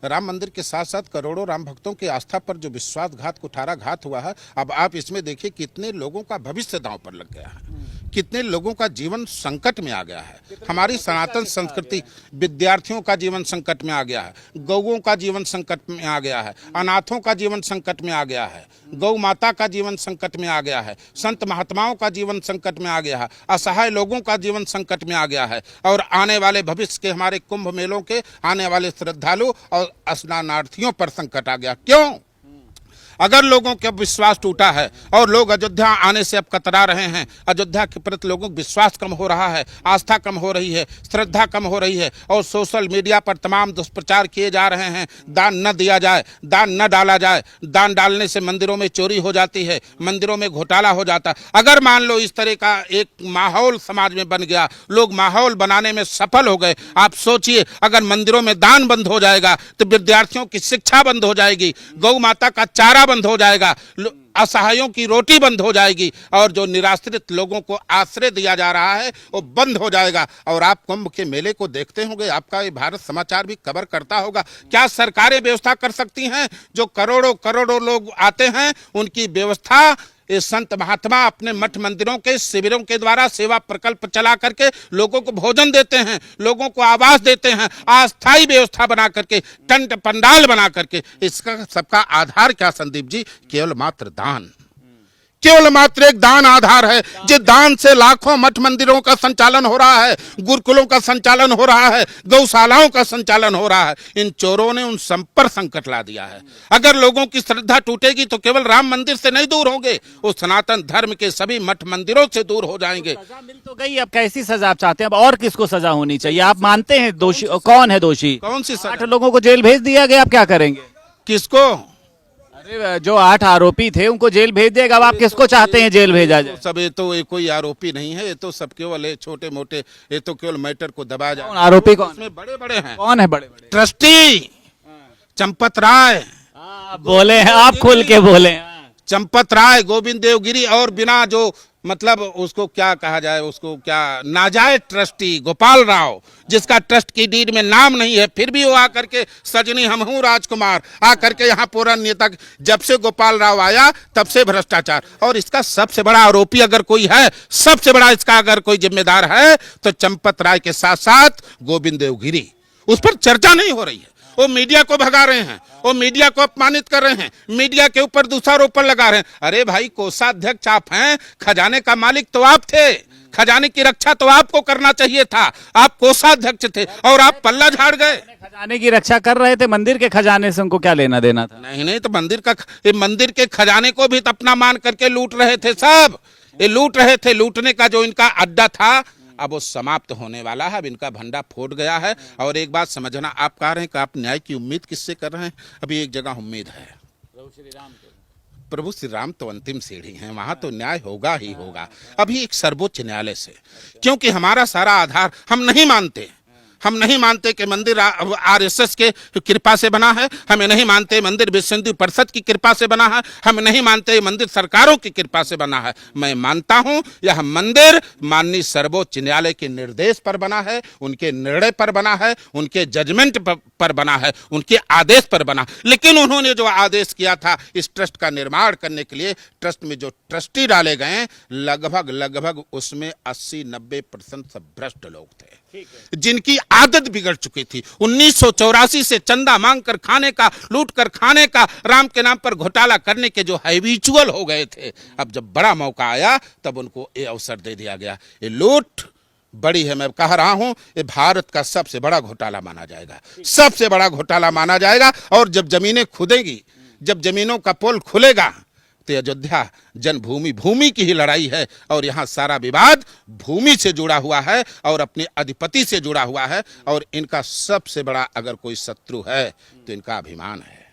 राम मंदिर के साथ साथ करोड़ों राम भक्तों की आस्था पर जो विश्वासघात कुठाराघात हुआ है, अब आप इसमें देखिए कितने लोगों का भविष्य दांव पर लग गया है, कितने लोगों का जीवन संकट में आ गया है। हमारी सनातन संस्कृति, विद्यार्थियों का जीवन संकट में आ गया है, गौओं का जीवन संकट में आ गया है, अनाथों का जीवन संकट में आ गया है, गौ माता का जीवन संकट में आ गया है, संत महात्माओं का जीवन संकट में आ गया है, असहाय लोगों का जीवन संकट में आ गया है, और आने वाले भविष्य के हमारे कुंभ मेलों के आने वाले श्रद्धालु और स्नानार्थियों पर संकट आ गया। क्यों? अगर लोगों का विश्वास टूटा है और लोग अयोध्या आने से अब कतरा रहे हैं, अयोध्या के प्रति लोगों का विश्वास कम हो रहा है, आस्था कम हो रही है, श्रद्धा कम हो रही है, और सोशल मीडिया पर तमाम दुष्प्रचार किए जा रहे हैं, दान न दिया जाए, दान न डाला जाए, दान डालने से मंदिरों में चोरी हो जाती है, मंदिरों में घोटाला हो जाता है। अगर मान लो इस तरह का एक माहौल समाज में बन गया, लोग माहौल बनाने में सफल हो गए, आप सोचिए अगर मंदिरों में दान बंद हो जाएगा तो विद्यार्थियों की शिक्षा बंद हो जाएगी, गौ माता का चारा बंद हो जाएगा, असहायों की रोटी बंद हो जाएगी, और जो निराश्रित लोगों को आश्रय दिया जा रहा है वो बंद हो जाएगा। और आप कुंभ के मेले को देखते होंगे, आपका ये भारत समाचार भी कवर करता होगा। क्या सरकारें व्यवस्था कर सकती हैं? जो करोड़ों करोड़ों लोग आते हैं उनकी व्यवस्था ये संत महात्मा अपने मठ मंदिरों के शिविरों के द्वारा सेवा प्रकल्प चला करके लोगों को भोजन देते हैं, लोगों को आवास देते हैं, अस्थायी व्यवस्था बना करके, टेंट पंडाल बना करके। इसका सबका आधार क्या संदीप जी? केवल मात्र दान, केवल मात्र एक दान आधार है। जिस दान से लाखों मठ मंदिरों का संचालन हो रहा है, गुरुकुलों का संचालन हो रहा है, गौशालाओं का संचालन हो रहा है, इन चोरों ने उन सब पर संकट ला दिया है। अगर लोगों की श्रद्धा टूटेगी तो केवल राम मंदिर से नहीं दूर होंगे, वो सनातन धर्म के सभी मठ मंदिरों से दूर हो जाएंगे। सजा मिल तो गई, अब कैसी सजा आप चाहते हैं? अब और किसको सजा होनी चाहिए? आप मानते हैं दोषी कौन है? दोषी कौन सी सजा? 8 लोगों को जेल भेज दिया गया, आप क्या करेंगे? किसको? अरे जो 8 आरोपी थे उनको जेल भेज देगा, अब आप किसको चाहते हैं जेल भेजा जाए? सब ये तो कोई आरोपी नहीं है, ये तो सब केवल छोटे मोटे, ये तो केवल मैटर को दबाया जाए। आरोपी कौन? इसमें बड़े बड़े हैं। कौन है बड़े बड़े? ट्रस्टी चंपत राय, बोले हैं आप, खुल के बोले हैं। चंपत राय, गोविंद देवगिरी, और बिना जो मतलब उसको क्या कहा जाए, उसको क्या, नाजायज ट्रस्टी गोपाल राव, जिसका ट्रस्ट की डीड में नाम नहीं है, फिर भी वो आकर के सजनी हम हूं राजकुमार आकर के यहाँ पूरा नेता, जब से गोपाल राव आया तब से भ्रष्टाचार। और इसका सबसे बड़ा आरोपी अगर कोई है, सबसे बड़ा इसका अगर कोई जिम्मेदार है तो चंपत राय के साथ साथ गोविंद देवगिरी। उस पर चर्चा नहीं हो रही है, वो मीडिया को भगा रहे हैं, वो मीडिया को अपमानित कर रहे हैं, मीडिया के ऊपर दोषारोपण लगा रहे हैं। अरे भाई, कोषाध्यक्ष आप हैं, खजाने का मालिक तो आप थे, खजाने की रक्षा तो आपको करना चाहिए था, आप कोषाध्यक्ष थे और आप पल्ला झाड़ गए। खजाने की रक्षा कर रहे थे, मंदिर के खजाने से उनको क्या लेना देना था? नहीं तो मंदिर के खजाने को भी तो अपना मान करके लूट रहे थे सब, ये लूट रहे थे। लूटने का जो इनका अड्डा था अब वो समाप्त होने वाला है, अब इनका भंडा फूट गया है। और एक बात समझना, आप कह रहे हैं कि आप न्याय की उम्मीद किससे कर रहे हैं? अभी एक जगह उम्मीद है, प्रभु श्री राम तो अंतिम सीढ़ी हैं, वहां तो न्याय होगा ही होगा, अभी एक सर्वोच्च न्यायालय से। क्योंकि हमारा सारा आधार, हम नहीं मानते कि मंदिर आरएसएस के कृपा से बना है, हमें नहीं मानते मंदिर विश्व हिंदू परिषद की कृपा से बना है, हम नहीं मानते मंदिर सरकारों की कृपा से बना है। मैं मानता हूं यह मंदिर माननीय सर्वोच्च न्यायालय के निर्देश पर बना है, उनके निर्णय पर बना है, उनके जजमेंट पर बना है, उनके आदेश पर बना। लेकिन उन्होंने जो आदेश किया था इस ट्रस्ट का निर्माण करने के लिए, ट्रस्ट में जो ट्रस्टी डाले गए लगभग उसमें 80-90% सब भ्रष्ट लोग थे, जिनकी आदत बिगड़ चुकी थी। 1984 से चंदा मांगकर खाने का, लूट कर खाने का, राम के नाम पर घोटाला करने के जो हैबिचुअल हो गए थे, अब जब बड़ा मौका आया तब उनको ये अवसर दे दिया गया। ये लूट बड़ी है, मैं कह रहा हूं, ये भारत का सबसे बड़ा घोटाला माना जाएगा, सबसे बड़ा घोटाला माना जाएगा। और जब जमीनें खुदेंगी, जब जमीनों का पोल खुलेगा तो अयोध्या जन्मभूमि, भूमि की ही लड़ाई है, और यहाँ सारा विवाद भूमि से जुड़ा हुआ है और अपने अधिपति से जुड़ा हुआ है। और इनका सबसे बड़ा अगर कोई शत्रु है तो इनका अभिमान है।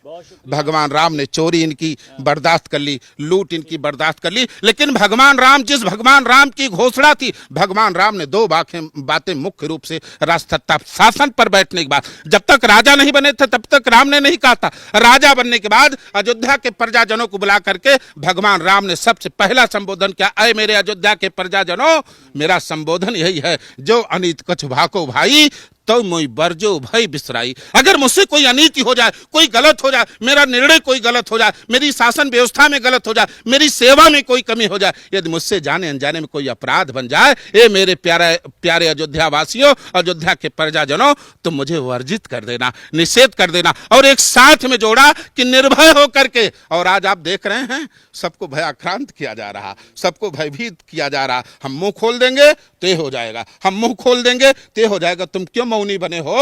भगवान राम ने चोरी इनकी बर्दाश्त कर ली, लूट इनकी बर्दाश्त कर ली, लेकिन भगवान राम, जिस भगवान राम की घोषणा थी, भगवान राम ने 2 बातें मुख्य रूप से राजसत्ता शासन पर बैठने के बाद, जब तक राजा नहीं बने थे तब तक राम ने नहीं कहा था, राजा बनने के बाद अयोध्या के प्रजाजनों को बुला करके भगवान राम ने सबसे पहला संबोधन किया, अय मेरे अयोध्या के प्रजाजनों, मेरा संबोधन यही है, जो अनित कछ भाको भाई, तो मुई बरजो भय बिसराई। अगर मुझसे कोई अनीति हो जाए, कोई गलत हो जाए, मेरा निर्णय कोई गलत हो जाए, मेरी शासन व्यवस्था में गलत हो जाए, मेरी सेवा में कोई कमी हो जाए, यदि मुझसे जाने अनजाने में कोई अपराध बन जाए, ये मेरे प्यारे प्यारे अयोध्या वासियों, अयोध्या के प्रजाजनों, तो मुझे वर्जित कर देना, निषेध कर देना। और एक साथ में जोड़ा कि निर्भय होकर के, और आज आप देख रहे हैं सबको भयाक्रांत किया जा रहा, सबको भयभीत किया जा रहा। हम मुंह खोल देंगे तो ये हो जाएगा, हम मुंह खोल देंगे तो ये हो जाएगा। तुम क्यों मौनी बने हो?